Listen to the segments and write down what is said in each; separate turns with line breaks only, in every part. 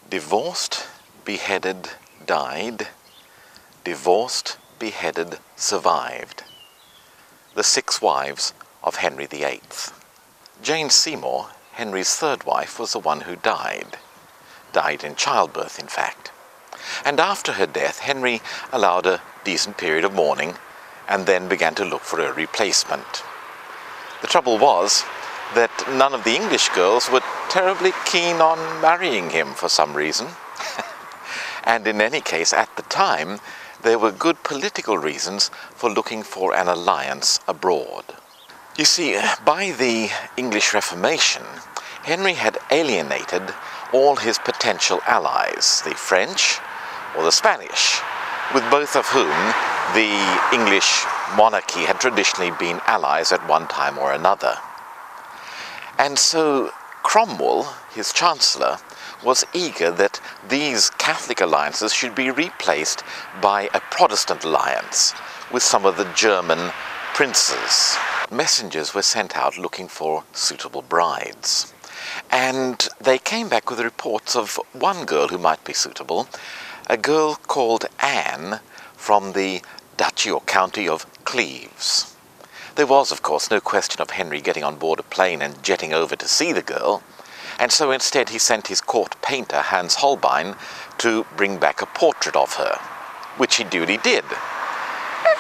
Divorced, beheaded, died. Divorced, beheaded, survived. The 6 wives of Henry VIII. Jane Seymour, Henry's 3rd wife, was the one who died. Died in childbirth, in fact. And after her death, Henry allowed a decent period of mourning and then began to look for a replacement. The trouble was that none of the English girls were terribly keen on marrying him for some reason. And in any case, at the time, there were good political reasons for looking for an alliance abroad. You see, by the English Reformation, Henry had alienated all his potential allies, the French or the Spanish, with both of whom the English monarchy had traditionally been allies at one time or another. And so Cromwell, his chancellor, was eager that these Catholic alliances should be replaced by a Protestant alliance with some of the German princes. Messengers were sent out looking for suitable brides. And they came back with reports of one girl who might be suitable, a girl called Anne from the Duchy or County of Cleves. There was, of course, no question of Henry getting on board a plane and jetting over to see the girl, and so instead he sent his court painter, Hans Holbein, to bring back a portrait of her, which he duly did.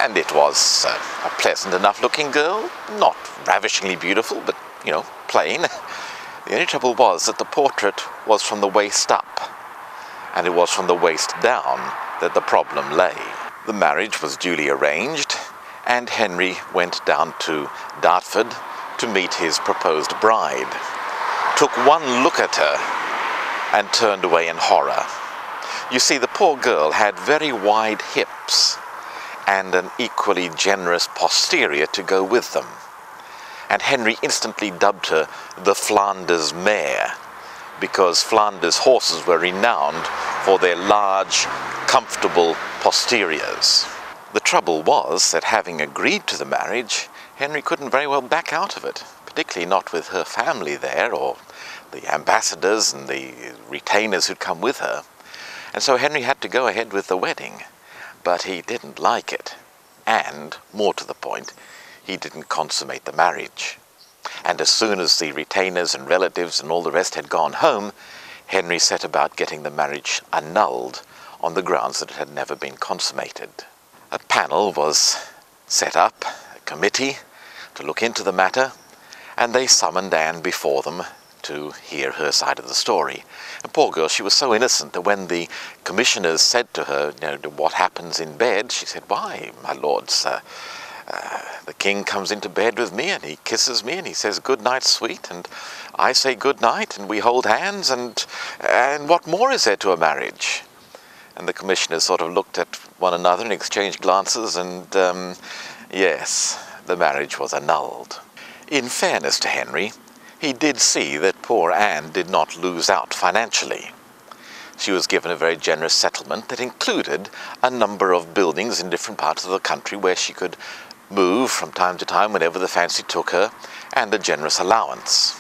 And it was a pleasant enough looking girl, not ravishingly beautiful, but, plain. The only trouble was that the portrait was from the waist up, and it was from the waist down that the problem lay. The marriage was duly arranged, and Henry went down to Dartford to meet his proposed bride. Took one look at her and turned away in horror. You see, the poor girl had very wide hips and an equally generous posterior to go with them. And Henry instantly dubbed her the Flanders Mare, because Flanders horses were renowned for their large, comfortable posteriors. The trouble was that, having agreed to the marriage, Henry couldn't very well back out of it, particularly not with her family there, or the ambassadors and the retainers who'd come with her. And so Henry had to go ahead with the wedding, but he didn't like it. And, more to the point, he didn't consummate the marriage. And as soon as the retainers and relatives and all the rest had gone home, Henry set about getting the marriage annulled on the grounds that it had never been consummated. A panel was set up, a committee, to look into the matter, and they summoned Anne before them to hear her side of the story. And poor girl, she was so innocent that when the commissioners said to her, what happens in bed, she said, "Why, my lords, the king comes into bed with me and he kisses me and he says, 'Good night, sweet,' and I say good night and we hold hands, and what more is there to a marriage?" And the commissioners sort of looked at one another and exchanged glances, and yes, the marriage was annulled. In fairness to Henry, he did see that poor Anne did not lose out financially. She was given a very generous settlement that included a number of buildings in different parts of the country where she could move from time to time whenever the fancy took her, and a generous allowance.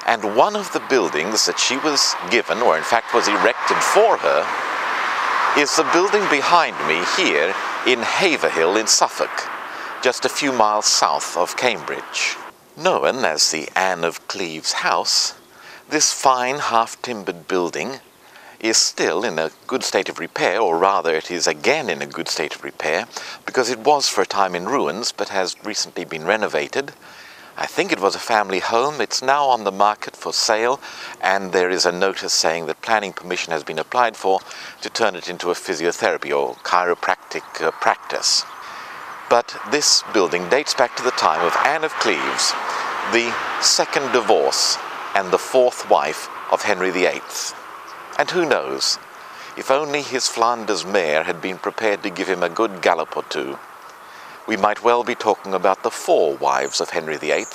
And one of the buildings that she was given, or in fact was erected for her, is the building behind me here in Haverhill in Suffolk, just a few miles south of Cambridge. Known as the Anne of Cleves House, this fine half-timbered building is still in a good state of repair, or rather it is again in a good state of repair, because it was for a time in ruins but has recently been renovated. I think it was a family home. It's now on the market for sale, and there is a notice saying that planning permission has been applied for to turn it into a physiotherapy or chiropractic practice. But this building dates back to the time of Anne of Cleves, the 2nd divorce and the 4th wife of Henry VIII. And who knows, if only his Flanders Mare had been prepared to give him a good gallop or two, we might well be talking about the 4 wives of Henry VIII,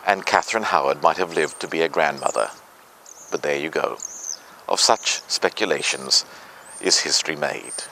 and Catherine Howard might have lived to be a grandmother. But there you go. Of such speculations is history made.